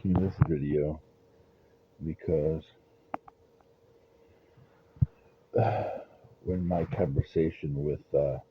making this video because when my conversation with the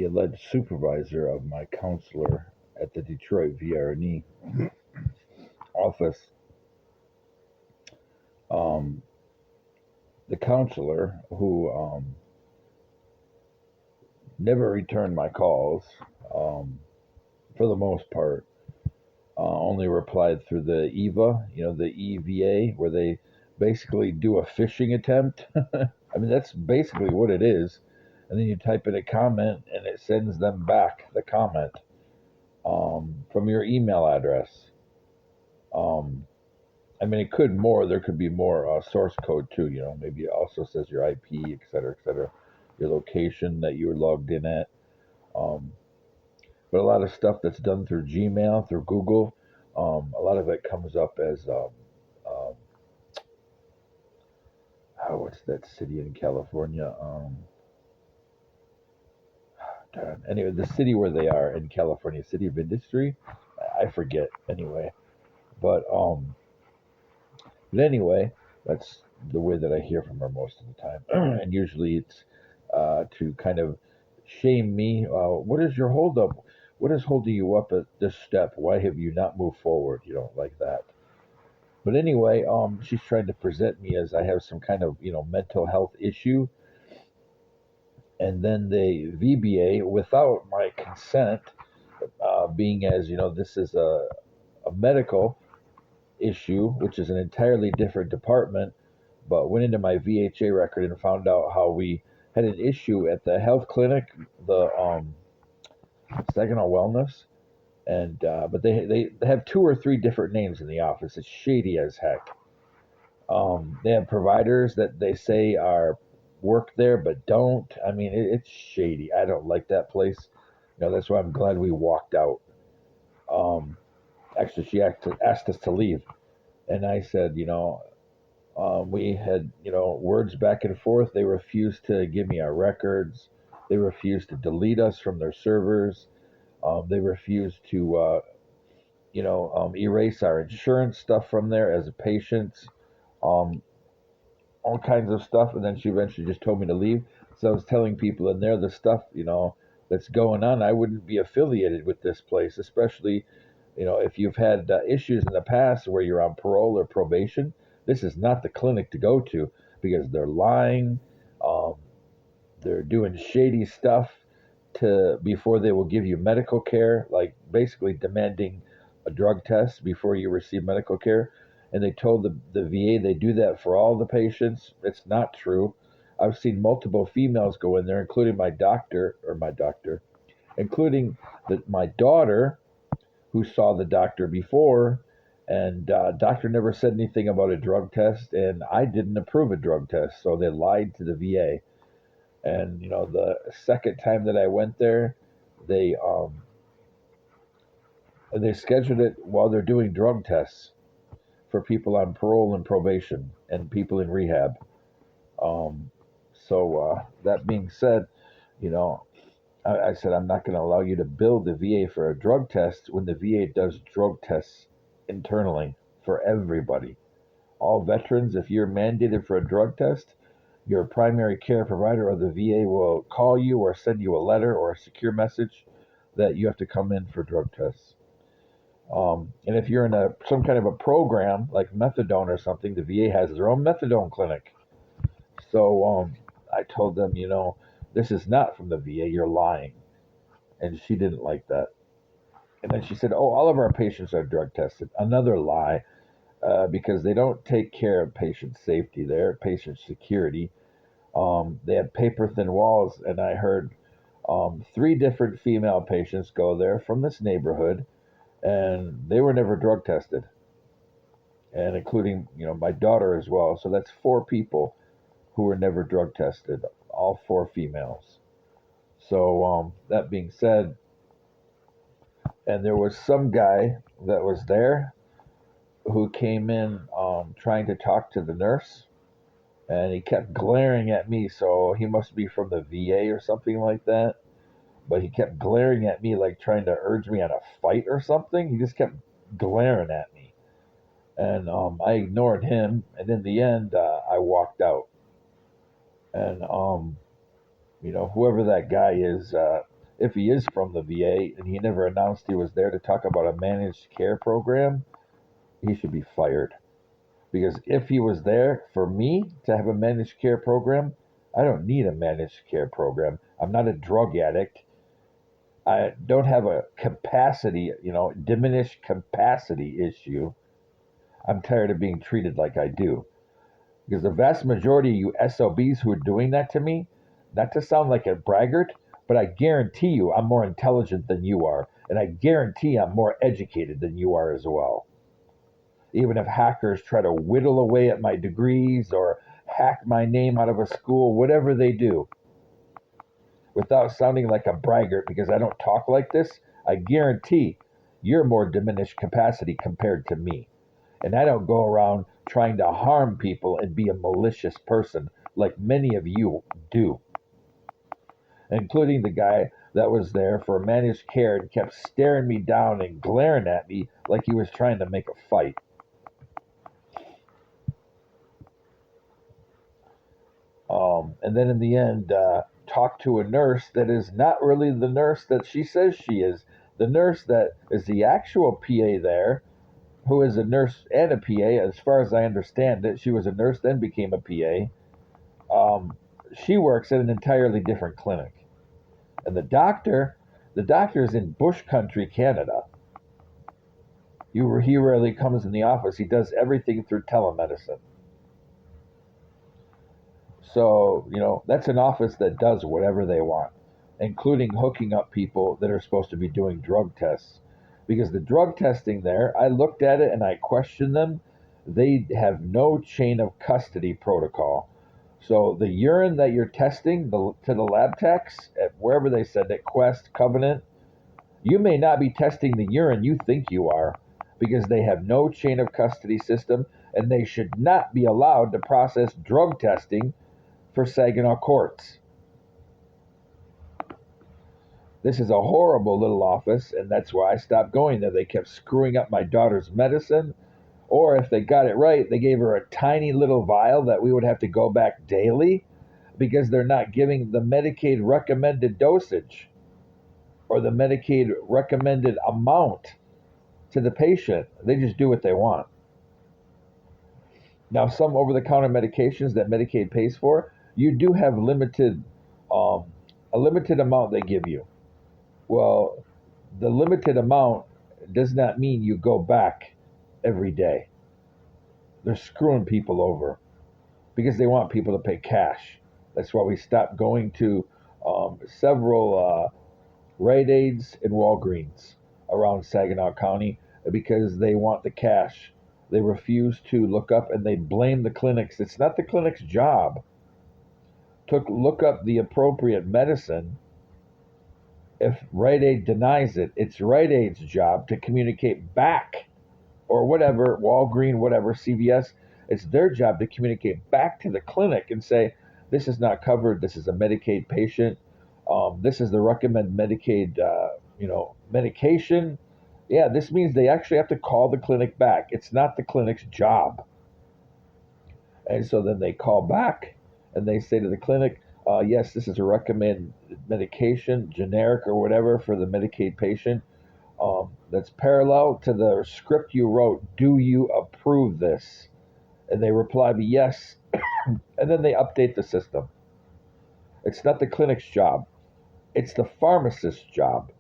alleged supervisor of my counselor at the Detroit VRE office, um, the counselor who never returned my calls, um, for the most part, only replied through the EVA, the EVA, where they basically do a phishing attempt. I mean, that's basically what it is. And then you type in a comment and it sends them back the comment from your email address. Um, I mean, it could more. There could be more source code too. Maybe it also says your IP, et cetera, your location that you were logged in at. Um, but a lot of stuff that's done through Gmail, through Google, a lot of it comes up as um, what's that city in California? Anyway, the city where they are in California, City of Industry. I forget anyway, but anyway, that's the way that I hear from her most of the time, and usually it's to kind of shame me. What is your holdup? What is holding you up at this step? Why have you not moved forward? Like that. But anyway, she's trying to present me as I have some kind of mental health issue, and then the VBA without my consent, being as this is a medical issue, which is an entirely different department, but went into my VHA record and found out how we had an issue at the health clinic, the Saginaw Wellness, and but they have two or three different names in the office. It's shady as heck. They have providers that they say are work there but don't. I mean, it's shady. I don't like that place. That's why I'm glad we walked out. Actually, she asked us to leave, and I said, we had, words back and forth. They refused to give me our records. They refused to delete us from their servers. They refused to, erase our insurance stuff from there as a patient. Um, all kinds of stuff. And then she eventually just told me to leave. So I was telling people in there the stuff, that's going on. I wouldn't be affiliated with this place, especially, if you've had issues in the past where you're on parole or probation. This is not the clinic to go to because they're lying. Um, they're doing shady stuff to before they will give you medical care, like basically demanding a drug test before you receive medical care. And they told the VA they do that for all the patients. It's not true. I've seen multiple females go in there, including my doctor, including my daughter, who saw the doctor before, and doctor never said anything about a drug test, and I didn't approve a drug test, so they lied to the VA. And the second time that I went there, they they scheduled it while they're doing drug tests for people on parole and probation and people in rehab. Um, so that being said, you know, I said I'm not going to allow you to bill the VA for a drug test when the VA does drug tests internally for everybody. All veterans, if you're mandated for a drug test, your primary care provider or the VA will call you or send you a letter or a secure message that you have to come in for drug tests. And if you're in some kind of a program like methadone or something, the VA has their own methadone clinic. So I told them, this is not from the VA, you're lying. And she didn't like that. And then she said, oh, all of our patients are drug tested. Another lie, because they don't take care of patient safety there, patient security. They have paper thin walls, and I heard three different female patients go there from this neighborhood, and they were never drug tested, and including my daughter as well. So that's four people who were never drug tested, all four females. So that being said, and there was some guy that was there who came in trying to talk to the nurse, and he kept glaring at me. So he must be from the VA or something like that. But he kept glaring at me like trying to urge me on a fight or something. He just kept glaring at me. And I ignored him, and in the end, I walked out. And whoever that guy is, if he is from the VA and he never announced he was there to talk about a managed care program, he should be fired. Because if he was there for me to have a managed care program, I don't need a managed care program. I'm not a drug addict. I don't have a capacity, diminished capacity issue. I'm tired of being treated like I do. Because the vast majority of you SOBs who are doing that to me, not to sound like a braggart, but I guarantee you I'm more intelligent than you are. And I guarantee I'm more educated than you are as well. Even if hackers try to whittle away at my degrees or hack my name out of a school, whatever they do, without sounding like a braggart because I don't talk like this, I guarantee you're more diminished capacity compared to me. And I don't go around trying to harm people and be a malicious person like many of you do, including the guy that was there for managed care and kept staring me down and glaring at me like he was trying to make a fight. And then in the end, talk to a nurse that is not really the nurse that she says she is. The nurse that is the actual PA there, who is a nurse and a PA, as far as I understand it. She was a nurse, then became a PA. She works at an entirely different clinic. And the doctor is in bush country, Canada. He rarely comes in the office. He does everything through telemedicine. So, that's an office that does whatever they want, including hooking up people that are supposed to be doing drug tests. Because the drug testing there, I looked at it and I questioned them. They have no chain of custody protocol. So the urine that you're testing to the lab techs at wherever they said at Quest, Covenant, you may not be testing the urine you think you are because they have no chain of custody system and they should not be allowed to process drug testing for Saginaw courts. This is a horrible little office, and that's why I stopped going there. They kept screwing up my daughter's medicine, or if they got it right, they gave her a tiny little vial that we would have to go back daily because they're not giving the Medicaid recommended dosage or the Medicaid recommended amount to the patient. They just do what they want. Now, some over-the-counter medications that Medicaid pays for, you do have a limited amount they give you. Well, the limited amount does not mean you go back every day. They're screwing people over because they want people to pay cash. That's why we stopped going to several Rite Aids and Walgreens around Saginaw County because they want the cash. They refuse to look up and they blame the clinics. It's not the clinic's job to look up the appropriate medicine. If Rite Aid denies it, it's Rite Aid's job to communicate back, or whatever, Walgreens, whatever, CVS, it's their job to communicate back to the clinic and say, this is not covered, this is a Medicaid patient, this is the recommended Medicaid, medication. Yeah, this means they actually have to call the clinic back. It's not the clinic's job. And so then they call back and they say to the clinic, yes, this is a recommended medication, generic or whatever, for the Medicaid patient. That's parallel to the script you wrote. Do you approve this? And they reply, yes. And then they update the system. It's not the clinic's job. It's the pharmacist's job.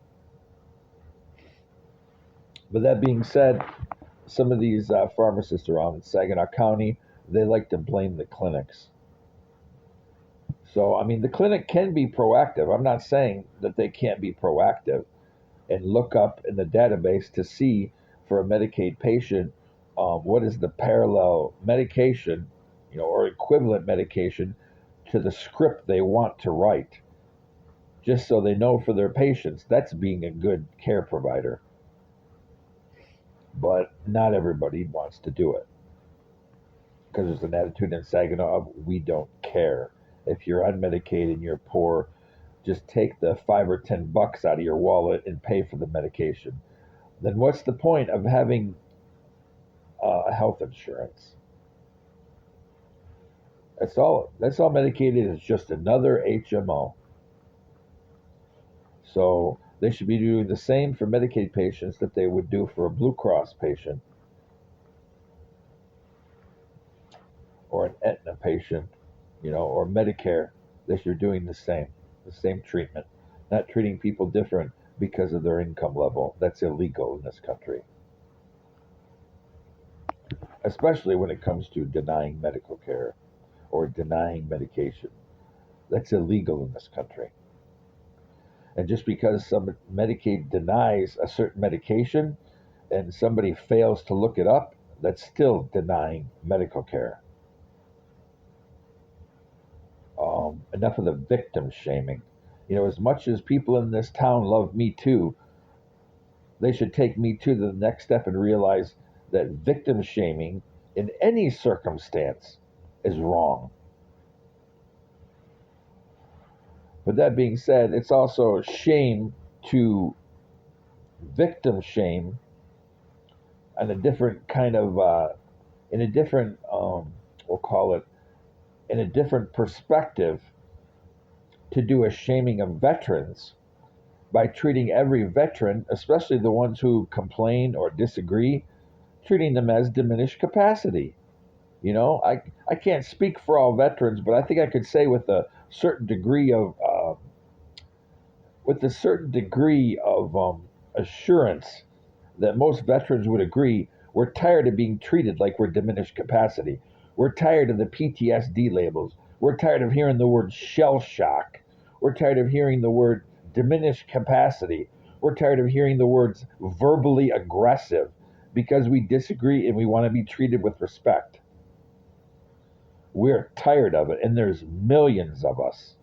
But that being said, some of these pharmacists around in Saginaw County, they like to blame the clinics. So, I mean, the clinic can be proactive. I'm not saying that they can't be proactive and look up in the database to see for a Medicaid patient what is the parallel medication, or equivalent medication to the script they want to write, just so they know for their patients. That's being a good care provider. But not everybody wants to do it because there's an attitude in Saginaw of we don't care. If you're unmedicated and you're poor, just take the $5 or $10 out of your wallet and pay for the medication. then what's the point of having health insurance? That's all Medicaid is, just another HMO. So they should be doing the same for Medicaid patients that they would do for a Blue Cross patient or an Aetna patient, or Medicare. They should be doing the same treatment, not treating people different because of their income level. That's illegal in this country, especially when it comes to denying medical care or denying medication. That's illegal in this country. And just because some Medicaid denies a certain medication and somebody fails to look it up, that's still denying medical care. Enough of the victim shaming. As much as people in this town love Me Too, they should take Me Too to the next step and realize that victim shaming in any circumstance is wrong. But that being said, it's also shame to victim shame on a different kind of, in a different, we'll call it, in a different perspective, to do a shaming of veterans by treating every veteran, especially the ones who complain or disagree, treating them as diminished capacity. I can't speak for all veterans, but I think I could say with a certain degree of assurance that most veterans would agree, we're tired of being treated like we're diminished capacity. We're tired of the PTSD labels. We're tired of hearing the word shell shock. We're tired of hearing the word diminished capacity. We're tired of hearing the words verbally aggressive because we disagree and we want to be treated with respect. We're tired of it, and there's millions of us.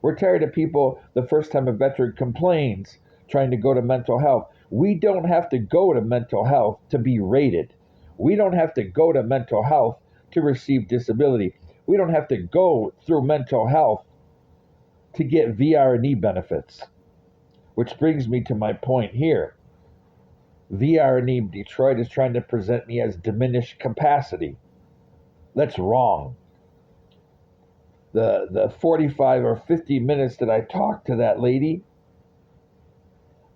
We're tired of people, the first time a veteran complains, trying to go to mental health. We don't have to go to mental health to be rated. We don't have to go to mental health to receive disability. We don't have to go through mental health to get VR&E benefits. Which brings me to my point here. VR&E Detroit is trying to present me as diminished capacity. That's wrong. The 45 or 50 minutes that I talked to that lady,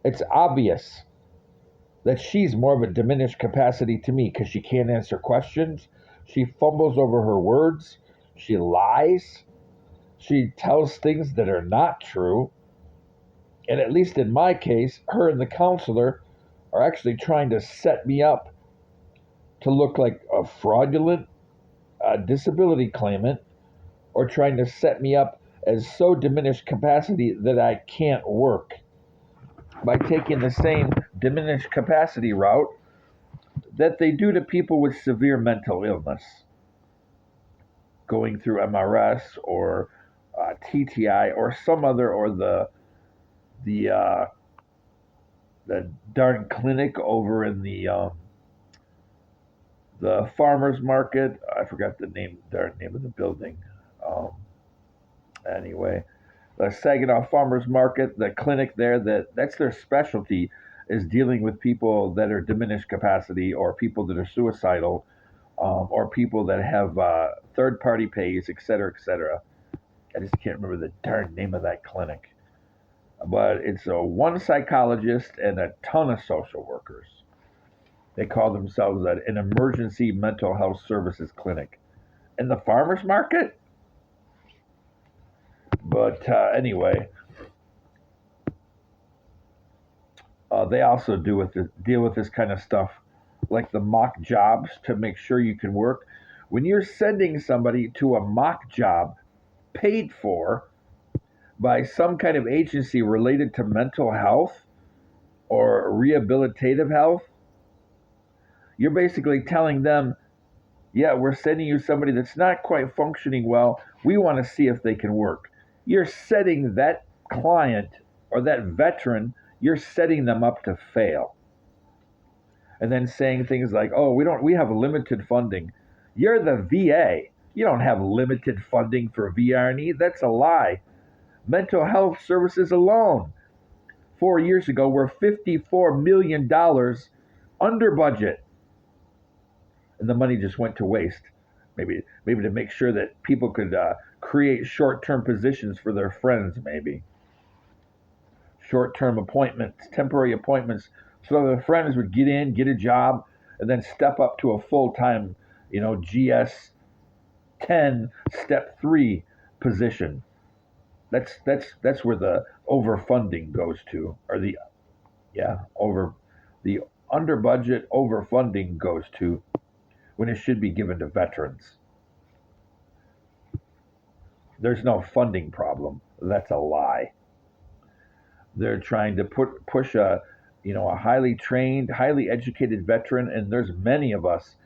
it's obvious that she's more of a diminished capacity to me because she can't answer questions. She fumbles over her words. She lies. She tells things that are not true. And at least in my case, her and the counselor are actually trying to set me up to look like a fraudulent disability claimant, or trying to set me up as so diminished capacity that I can't work by taking the same diminished capacity route that they do to people with severe mental illness, going through MRS or TTI or some other, or the darn clinic over in the farmers market. I forgot the darn name of the building. Anyway, the Saginaw Farmers Market, the clinic there, that's their specialty, is dealing with people that are diminished capacity, or people that are suicidal, or people that have third-party pays, et cetera, et cetera. I just can't remember the darn name of that clinic. But it's one psychologist and a ton of social workers. They call themselves an emergency mental health services clinic. In the farmers market? But anyway, they also deal with this kind of stuff, like the mock jobs, to make sure you can work. When you're sending somebody to a mock job paid for by some kind of agency related to mental health or rehabilitative health, you're basically telling them, yeah, we're sending you somebody that's not quite functioning well. We want to see if they can work. You're setting that client or that veteran, you're setting them up to fail. And then saying things like, "Oh, we have limited funding." You're the VA. You don't have limited funding for VR&E. That's a lie. Mental health services alone, 4 years ago were $54 million under budget, and the money just went to waste. Maybe to make sure that people could create short-term positions for their friends, maybe short-term appointments, temporary appointments, so their friends would get in, get a job, and then step up to a full-time, GS 10 step 3 position. That's where the overfunding goes to, or the under budget overfunding goes to, when it should be given to veterans. There's no funding problem. That's a lie. They're trying to push a highly trained, highly educated veteran, and there's many of us,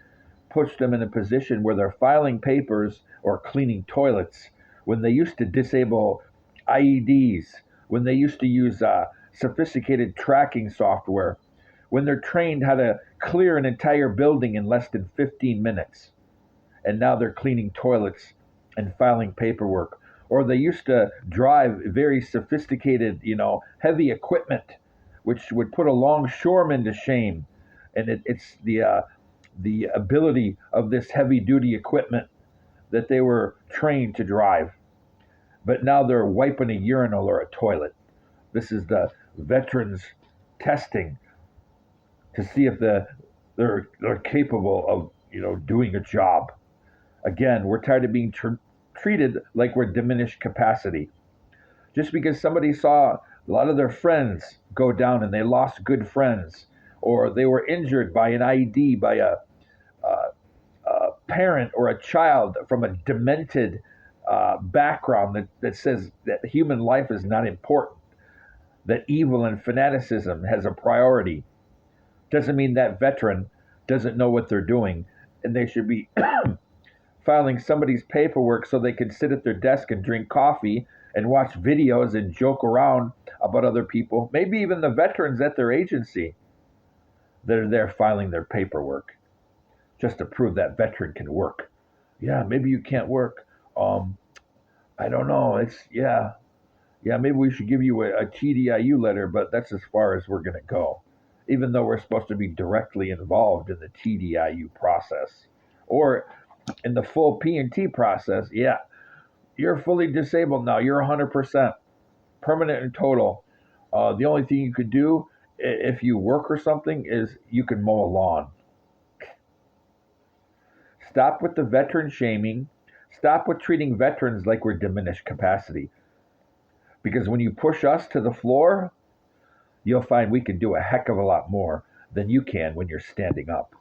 push them in a position where they're filing papers or cleaning toilets when they used to disable IEDs, when they used to use sophisticated tracking software, when they're trained how to clear an entire building in less than 15 minutes. And now they're cleaning toilets and filing paperwork. Or they used to drive very sophisticated, heavy equipment, which would put a longshoreman to shame. And it's the ability of this heavy duty equipment that they were trained to drive. But now they're wiping a urinal or a toilet. This is the veterans testing to see if they're capable of doing a job. Again, we're tired of being treated like we're diminished capacity. Just because somebody saw a lot of their friends go down and they lost good friends, or they were injured by an IED by a parent or a child from a demented background that says that human life is not important, that evil and fanaticism has a priority, doesn't mean that veteran doesn't know what they're doing, and they should be filing somebody's paperwork so they can sit at their desk and drink coffee and watch videos and joke around about other people, maybe even the veterans at their agency that are there filing their paperwork just to prove that veteran can work. Yeah, maybe you can't work. I don't know. Maybe we should give you a TDIU letter, but that's as far as we're going to go, even though we're supposed to be directly involved in the TDIU process or in the full P&T process. Yeah, you're fully disabled now. You're 100% permanent and total. The only thing you could do if you work or something is you can mow a lawn. Stop with the veteran shaming. Stop with treating veterans like we're diminished capacity. Because when you push us to the floor, you'll find we can do a heck of a lot more than you can when you're standing up.